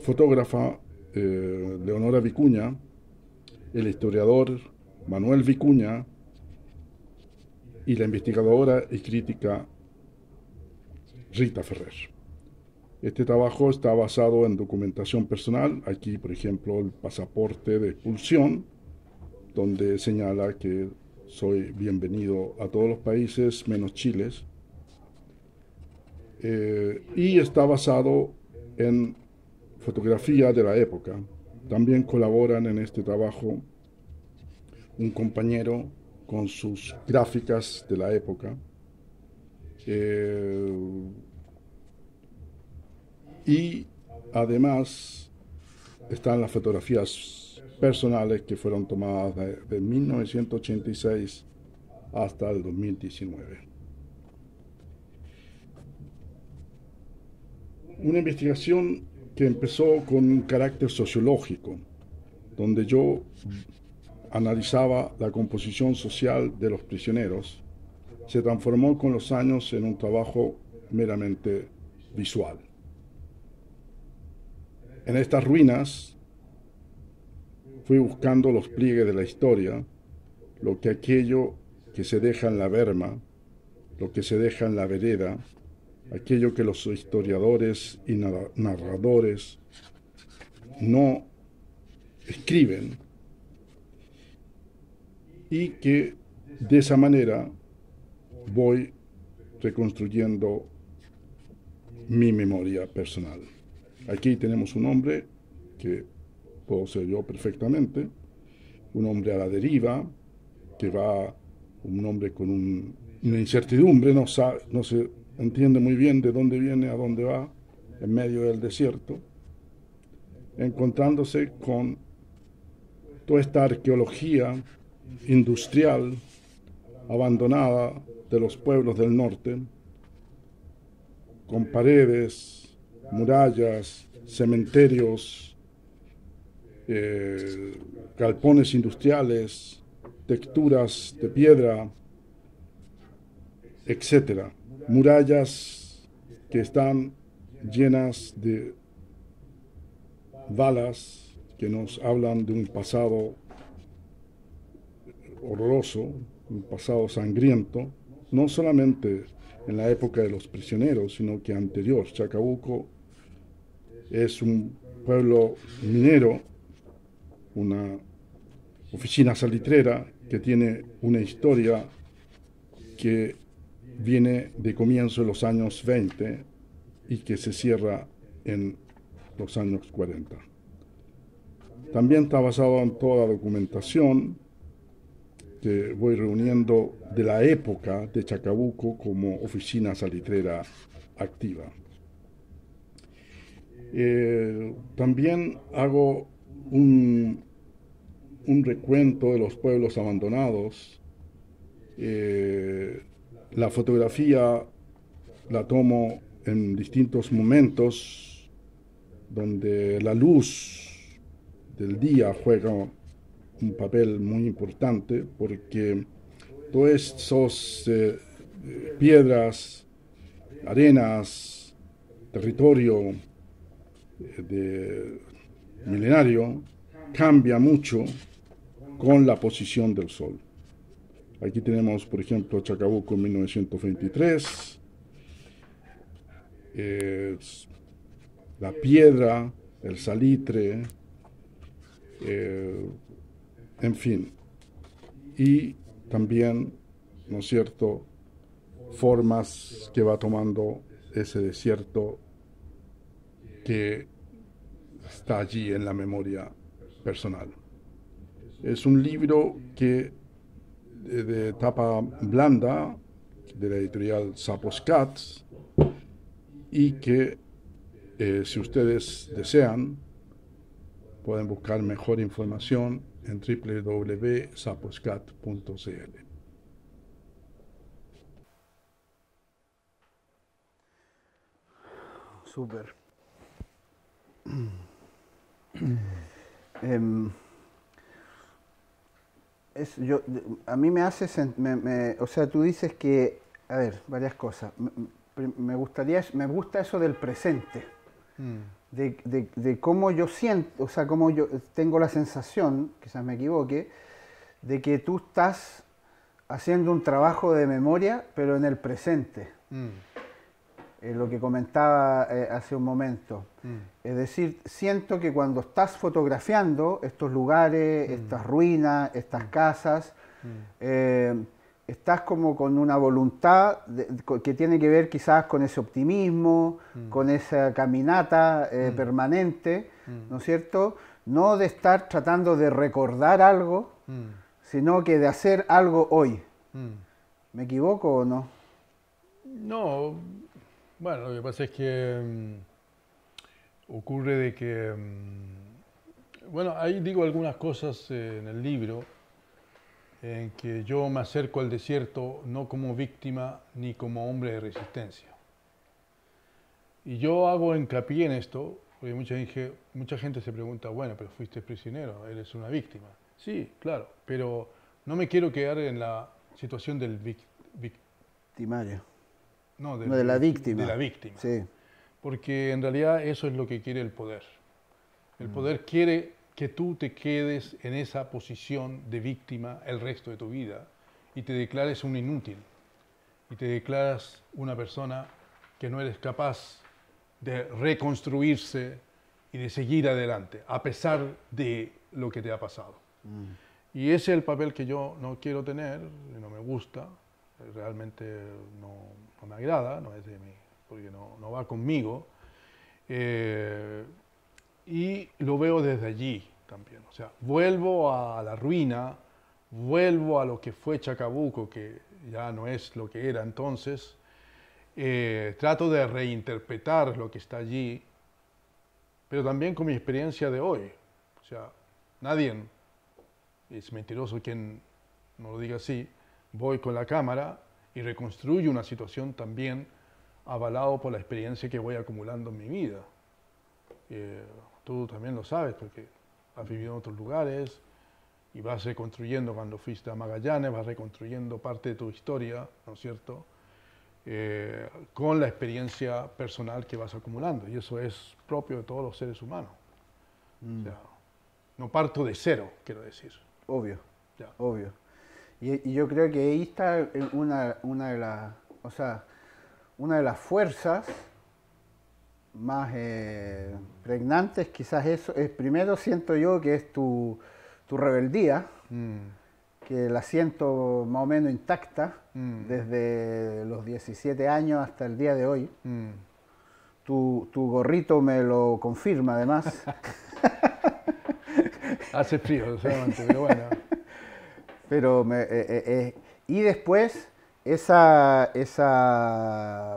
fotógrafa Leonora Vicuña, el historiador Manuel Vicuña y la investigadora y crítica Rita Ferrer. Este trabajo está basado en documentación personal. Aquí, por ejemplo, el pasaporte de expulsión, donde señala que soy bienvenido a todos los países menos Chile. Y está basado en fotografía de la época. También colaboran en este trabajo un compañero con sus gráficas de la época. Y además están las fotografías personales que fueron tomadas de 1986 hasta el 2019. Una investigación que empezó con un carácter sociológico, donde yo analizaba la composición social de los prisioneros, se transformó con los años en un trabajo meramente visual. En estas ruinas fui buscando los pliegues de la historia, lo que aquello que se deja en la berma, lo que se deja en la vereda, aquello que los historiadores y narradores no escriben, y que de esa manera voy reconstruyendo mi memoria personal. Aquí tenemos un hombre que puedo ser yo perfectamente, un hombre a la deriva, que va, un hombre con una incertidumbre, no se entiende muy bien de dónde viene, a dónde va, en medio del desierto, encontrándose con toda esta arqueología industrial abandonada de los pueblos del norte, con paredes, murallas, cementerios, galpones industriales, texturas de piedra, etcétera. Murallas que están llenas de balas que nos hablan de un pasado horroroso, un pasado sangriento, no solamente en la época de los prisioneros, sino que anterior. Chacabuco es un pueblo minero, una oficina salitrera que tiene una historia que viene de comienzo de los años 20 y que se cierra en los años 40. También está basado en toda la documentación que voy reuniendo de la época de Chacabuco como oficina salitrera activa. También hago un recuento de los pueblos abandonados. La fotografía la tomo en distintos momentos donde la luz del día juega un papel muy importante, porque todas esas piedras, arenas, territorio milenario cambia mucho con la posición del sol. Aquí tenemos, por ejemplo, Chacabuco en 1923, la piedra, el salitre, en fin, y también, ¿no es cierto?, formas que va tomando ese desierto que está allí en la memoria personal. Es un libro que de tapa blanda, de la editorial Sapos Cats, y que si ustedes desean pueden buscar mejor información en www.saposcat.cl. Súper. A mí me hace, o sea, tú dices que, a ver, varias cosas. Me gusta eso del presente, de cómo yo siento, o sea, cómo yo tengo la sensación, quizás me equivoque, de que tú estás haciendo un trabajo de memoria, pero en el presente. Lo que comentaba hace un momento. Es decir, siento que cuando estás fotografiando estos lugares, estas ruinas, estas casas, estás como con una voluntad que tiene que ver quizás con ese optimismo, con esa caminata permanente, ¿no es cierto? No de estar tratando de recordar algo, sino que de hacer algo hoy. ¿Me equivoco o no? No, bueno, lo que pasa es que ocurre de que, bueno, ahí digo algunas cosas en el libro en que yo me acerco al desierto no como víctima ni como hombre de resistencia. Y yo hago hincapié en esto Porque mucha gente se pregunta, bueno, pero fuiste prisionero, eres una víctima. Sí, claro, pero no me quiero quedar en la situación del Timario. no, No, de la víctima. de la víctima. Sí. Porque en realidad eso es lo que quiere el poder. El poder quiere que tú te quedes en esa posición de víctima el resto de tu vida y te declares un inútil y te declaras una persona que no eres capaz de reconstruirse y de seguir adelante, a pesar de lo que te ha pasado. Y ese es el papel que yo no quiero tener, no me gusta, realmente no me agrada, no es de mí, porque no va conmigo. Y lo veo desde allí también. O sea, vuelvo a la ruina, vuelvo a lo que fue Chacabuco, que ya no es lo que era entonces. Trato de reinterpretar lo que está allí, pero también con mi experiencia de hoy. O sea, nadie, es mentiroso quien no lo diga así, voy con la cámara y reconstruyo una situación también avalado por la experiencia que voy acumulando en mi vida. Tú también lo sabes porque has vivido en otros lugares y vas reconstruyendo cuando fuiste a Magallanes, vas reconstruyendo parte de tu historia, ¿no es cierto? Con la experiencia personal que vas acumulando y eso es propio de todos los seres humanos. O sea, no parto de cero, quiero decir. Obvio, Ya. obvio. Y yo creo que ahí está una de las, o sea, una de las fuerzas más pregnantes, quizás eso, es, primero siento yo que es tu rebeldía, que la siento más o menos intacta desde los 17 años hasta el día de hoy. Tu gorrito me lo confirma además. Hace frío, solamente, pero bueno. Pero y después esa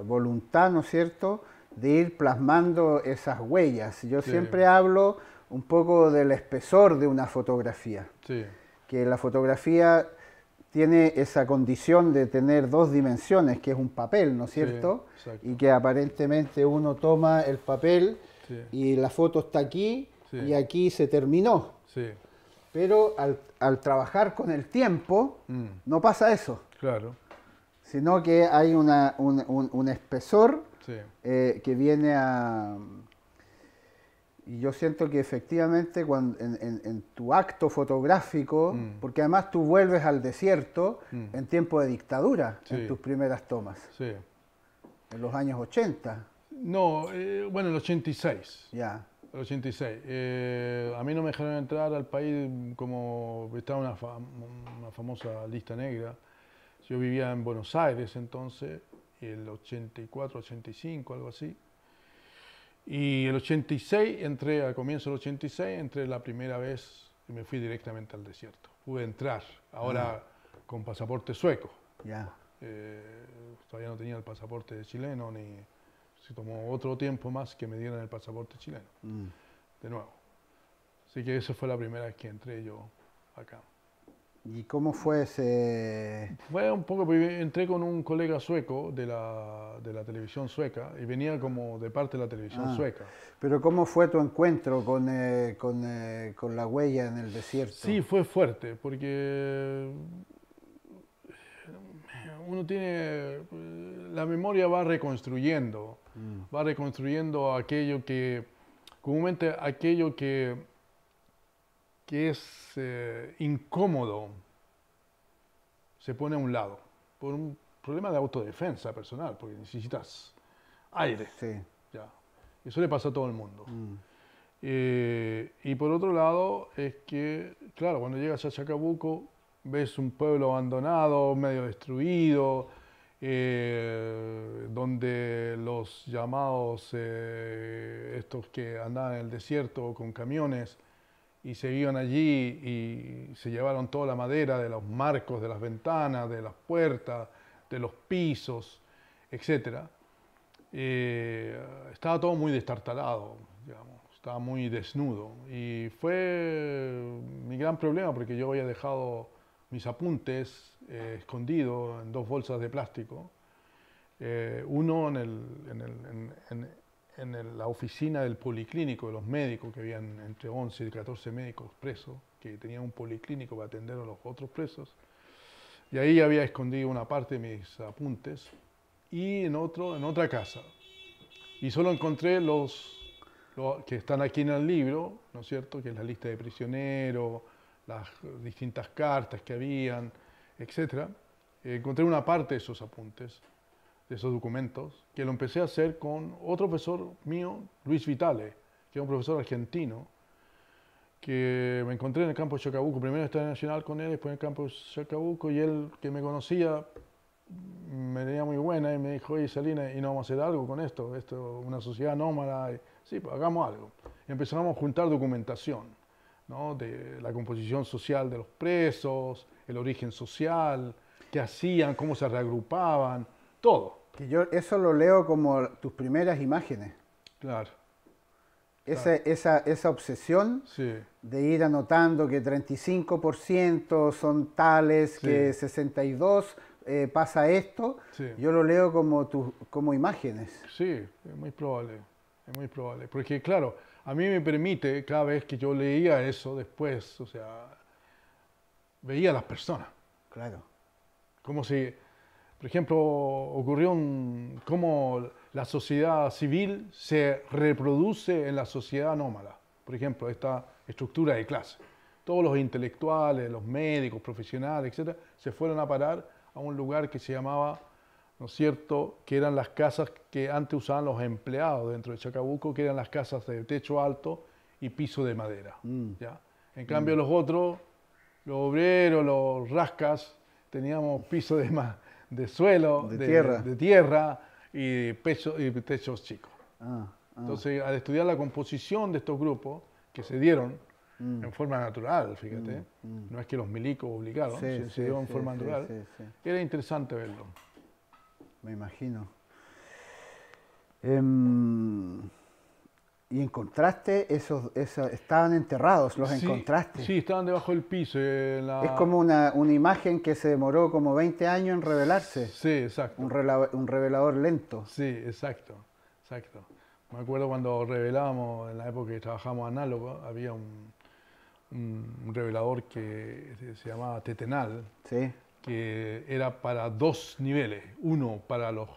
voluntad, ¿no es cierto?, de ir plasmando esas huellas. Yo siempre hablo un poco del espesor de una fotografía. Sí. Que la fotografía tiene esa condición de tener dos dimensiones, que es un papel, ¿no es cierto? Sí, exacto. Y que aparentemente uno toma el papel y la foto está aquí y aquí se terminó. Sí. Pero al trabajar con el tiempo, no pasa eso. Claro. Sino que hay un espesor que viene a... Y yo siento que efectivamente cuando, en tu acto fotográfico, porque además tú vuelves al desierto en tiempo de dictadura, en tus primeras tomas, en los años 80. No, bueno, el 86. Ya. El 86. A mí no me dejaron entrar al país como estaba una famosa lista negra. Yo vivía en Buenos Aires entonces, el 84, 85, algo así. Y el 86, entré, al comienzo del 86, entré la primera vez y me fui directamente al desierto. Pude entrar, ahora con pasaporte sueco. Ya. Todavía no tenía el pasaporte chileno, ni se tomó otro tiempo más que me dieran el pasaporte chileno. De nuevo. Así que esa fue la primera vez que entré yo acá. ¿Y cómo fue ese...? Fue un poco, porque entré con un colega sueco de la televisión sueca y venía como de parte de la televisión sueca. Pero ¿cómo fue tu encuentro con la huella en el desierto? Sí, fue fuerte, porque uno tiene... La memoria va reconstruyendo aquello que... Comúnmente aquello que es incómodo se pone a un lado por un problema de autodefensa personal, porque necesitas aire. Sí. Ya. Eso le pasa a todo el mundo. Y por otro lado es que, claro, cuando llegas a Chacabuco ves un pueblo abandonado, medio destruido, donde los llamados, estos que andaban en el desierto con camiones, y se iban allí y se llevaron toda la madera de los marcos, de las ventanas, de las puertas, de los pisos, etc. Estaba todo muy destartalado, digamos, estaba muy desnudo. Y fue mi gran problema porque yo había dejado mis apuntes escondidos en dos bolsas de plástico. Uno en la oficina del policlínico de los médicos, que habían entre 11 y 14 médicos presos, que tenían un policlínico para atender a los otros presos. Y ahí había escondido una parte de mis apuntes y en otra casa. Y solo encontré los que están aquí en el libro, ¿no es cierto?, que es la lista de prisioneros, las distintas cartas que habían, etc. Encontré una parte de esos apuntes, de esos documentos, que lo empecé a hacer con otro profesor mío, Luis Vitale, que es un profesor argentino, que me encontré en el campo de Chacabuco. Primero estaba en Nacional con él, después en el campo de Chacabuco, y él, que me conocía, me tenía muy buena y me dijo: oye, Salinas, ¿y no vamos a hacer algo con esto? Esto es una sociedad nómada. Sí, pues hagamos algo. Y empezamos a juntar documentación, ¿no?, de la composición social de los presos, el origen social, qué hacían, cómo se reagrupaban, todo. Que yo eso lo leo como tus primeras imágenes. Claro. Esa obsesión Sí. de ir anotando que 35% son tales, Sí. que 62% pasa esto, Sí. yo lo leo como imágenes. Sí, es muy probable, porque claro, a mí me permite, cada vez que yo leía eso después, o sea, veía a las personas, Claro. como si, por ejemplo, ocurrió cómo la sociedad civil se reproduce en la sociedad nómada, por ejemplo, esta estructura de clase. Todos los intelectuales, los médicos, profesionales, etcétera, se fueron a parar a un lugar que se llamaba, ¿no es cierto?, que eran las casas que antes usaban los empleados dentro de Chacabuco, que eran las casas de techo alto y piso de madera. ¿Ya? En cambio, los otros, los obreros, los rascas, teníamos piso de suelo, de tierra y techos chicos. Entonces, al estudiar la composición de estos grupos, que se dieron en forma natural, fíjate, no es que los milicos obligaron, se dio en forma natural, era interesante verlo. Me imagino. ¿Y encontraste esos estaban enterrados, los encontraste? Sí, estaban debajo del piso. Es como una imagen que se demoró como 20 años en revelarse. Sí, exacto. Un revelador lento. Sí, exacto. Me acuerdo cuando revelábamos, en la época que trabajábamos análogo, había un revelador que se llamaba Tetenal, Sí. que era para 2 niveles, uno para los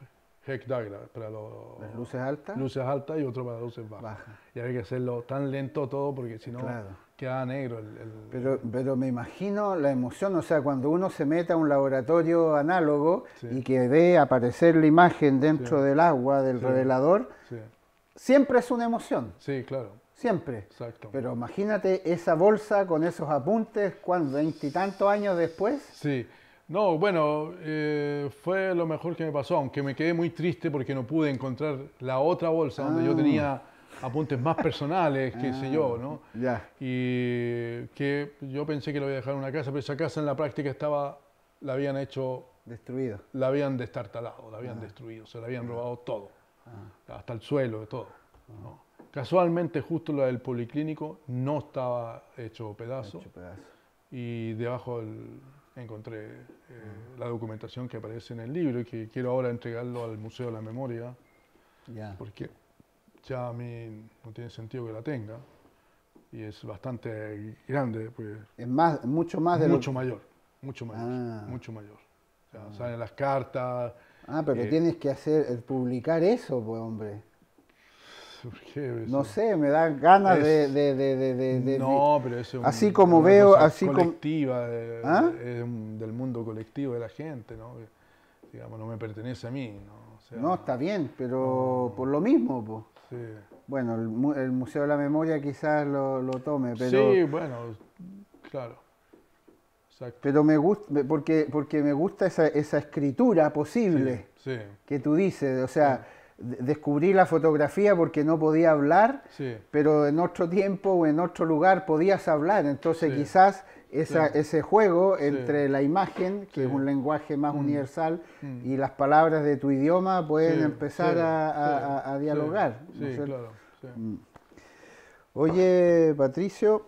Heck Douglas, para ¿Las luces altas? luces altas y otro para luces bajas. Y había que hacerlo tan lento todo porque si no quedaba negro. Pero me imagino la emoción, o sea, cuando uno se mete a un laboratorio análogo y que ve aparecer la imagen dentro del agua, del revelador, siempre es una emoción. Sí, claro. Siempre. Exacto. Pero imagínate esa bolsa con esos apuntes, ¿cuándo? ¿20 y tantos años después? Sí. No, bueno, fue lo mejor que me pasó, aunque me quedé muy triste porque no pude encontrar la otra bolsa donde yo tenía apuntes más personales, qué sé yo, ¿no? Ya. Y que yo pensé que lo iba a dejar en una casa, pero esa casa en la práctica la habían hecho... Destruido. La habían destartalado, la habían destruido, se la habían robado todo, hasta el suelo, todo. ¿No? Casualmente, justo la del policlínico no estaba hecho pedazo. Y debajo encontré la documentación que aparece en el libro y que quiero ahora entregarlo al Museo de la Memoria, porque ya a mí no tiene sentido que la tenga y es bastante grande. Pues, es mucho más de mucho mayor. O sea, salen las cartas. Pero tienes que publicar eso, pues, hombre. ¿Por qué? No sé, me dan ganas de no, pero eso es así como veo, así colectiva, es del mundo colectivo de la gente, ¿no? Digamos, no me pertenece a mí, ¿no? O sea, no, está bien, pero por lo mismo, pues. Sí. Bueno, el Museo de la Memoria quizás lo tome, pero... Sí, bueno, claro. Exacto. Pero me gusta, porque me gusta esa escritura posible que tú dices, o sea... Descubrí la fotografía porque no podía hablar, pero en otro tiempo o en otro lugar podías hablar. Entonces quizás ese juego entre la imagen, que es un lenguaje más universal, y las palabras de tu idioma pueden empezar a dialogar. ¿no es cierto? Claro. Oye, Patricio,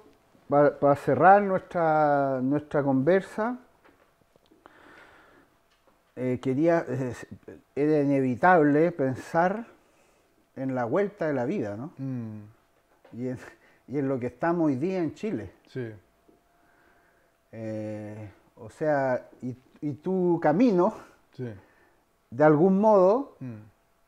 para cerrar nuestra conversa, era inevitable pensar en la vuelta de la vida, ¿no? Y en, y en lo que estamos hoy día en Chile. Sí, O sea, y tu camino, sí, de algún modo,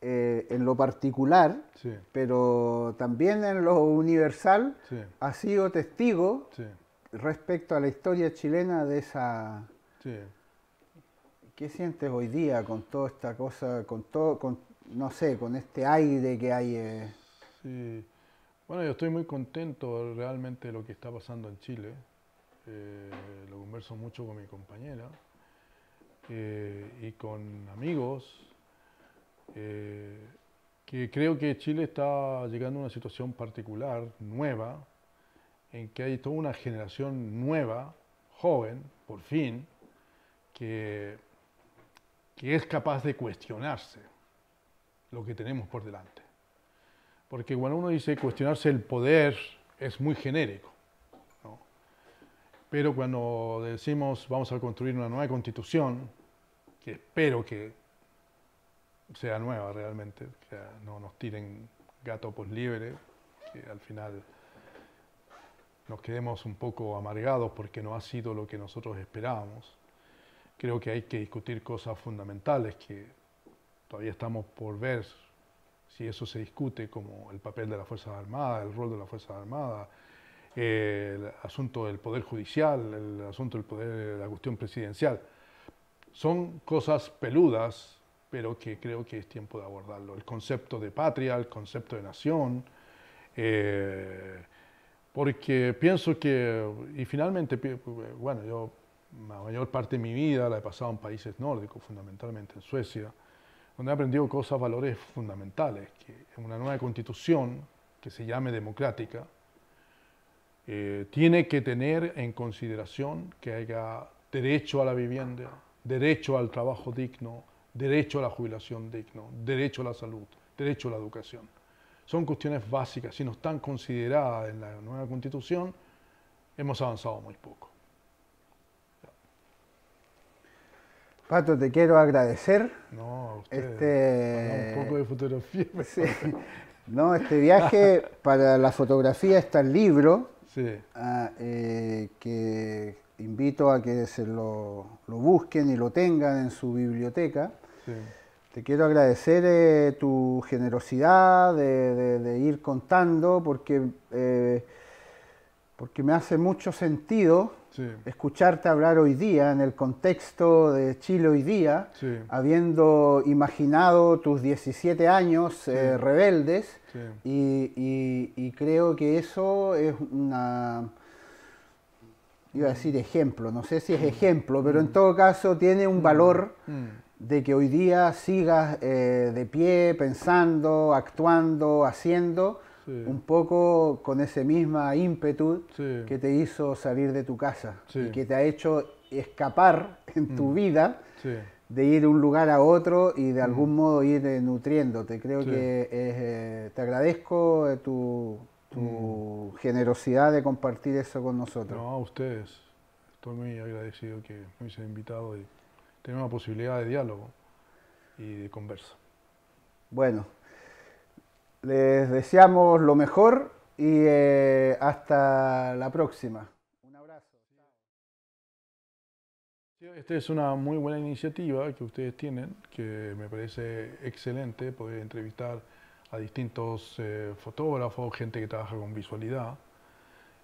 en lo particular, sí, pero también en lo universal, sí, ha sido testigo sí, respecto a la historia chilena de esa... sí. ¿Qué sientes hoy día con toda esta cosa, con todo, no sé, con este aire que hay? Sí. Bueno, yo estoy muy contento realmente de lo que está pasando en Chile. Lo converso mucho con mi compañera y con amigos, que creo que Chile está llegando a una situación particular, nueva, en que hay toda una generación nueva, joven, por fin, que, que es capaz de cuestionarse lo que tenemos por delante. Porque cuando uno dice cuestionarse el poder es muy genérico, ¿no? Pero cuando decimos vamos a construir una nueva constitución, que espero que sea nueva realmente, que no nos tiren gato por liebre, que al final nos quedemos un poco amargados porque no ha sido lo que nosotros esperábamos. Creo que hay que discutir cosas fundamentales que todavía estamos por ver si eso se discute, como el papel de las Fuerzas Armadas, el rol de las Fuerzas Armadas, el asunto del poder judicial, el asunto del poder, la cuestión presidencial. Son cosas peludas, pero que creo que es tiempo de abordarlo. El concepto de patria, el concepto de nación, porque pienso que, y finalmente, bueno, yo la mayor parte de mi vida la he pasado en países nórdicos, fundamentalmente en Suecia, donde he aprendido cosas, valores fundamentales, que una nueva constitución, que se llame democrática, tiene que tener en consideración que haya derecho a la vivienda, derecho al trabajo digno, derecho a la jubilación digno, derecho a la salud, derecho a la educación. Son cuestiones básicas. Si no están consideradas en la nueva Constitución, hemos avanzado muy poco. Pato, te quiero agradecer. No, a ustedes. Hablamos un poco de fotografía. Sí, no, este viaje para la fotografía está el libro, Sí, que invito a que se lo busquen y lo tengan en su biblioteca. sí. Te quiero agradecer tu generosidad de ir contando, porque me hace mucho sentido Sí, escucharte hablar hoy día en el contexto de Chile hoy día, sí, habiendo imaginado tus 17 años rebeldes, sí. y creo que eso es una, iba a decir ejemplo, no sé si es ejemplo, pero en todo caso tiene un valor de que hoy día sigas de pie, pensando, actuando, haciendo, Sí. un poco con ese misma ímpetu Sí. que te hizo salir de tu casa Sí. y que te ha hecho escapar en tu vida, Sí. de ir de un lugar a otro y de algún modo ir nutriéndote. Creo Sí. que te agradezco tu generosidad de compartir eso con nosotros. No, a ustedes. Estoy muy agradecido que me hubiesen invitado y tener una posibilidad de diálogo y de conversa. Bueno, les deseamos lo mejor y hasta la próxima. Un abrazo. Esta es una muy buena iniciativa que ustedes tienen, que me parece excelente poder entrevistar a distintos fotógrafos, gente que trabaja con visualidad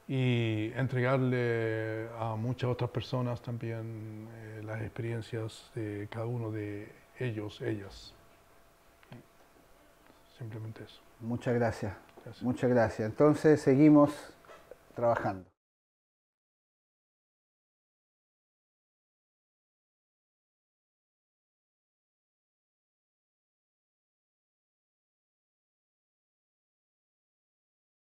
y entregarle a muchas otras personas también las experiencias de cada uno de ellos, ellas. Simplemente eso. Muchas gracias. Gracias. Muchas gracias. Entonces seguimos trabajando.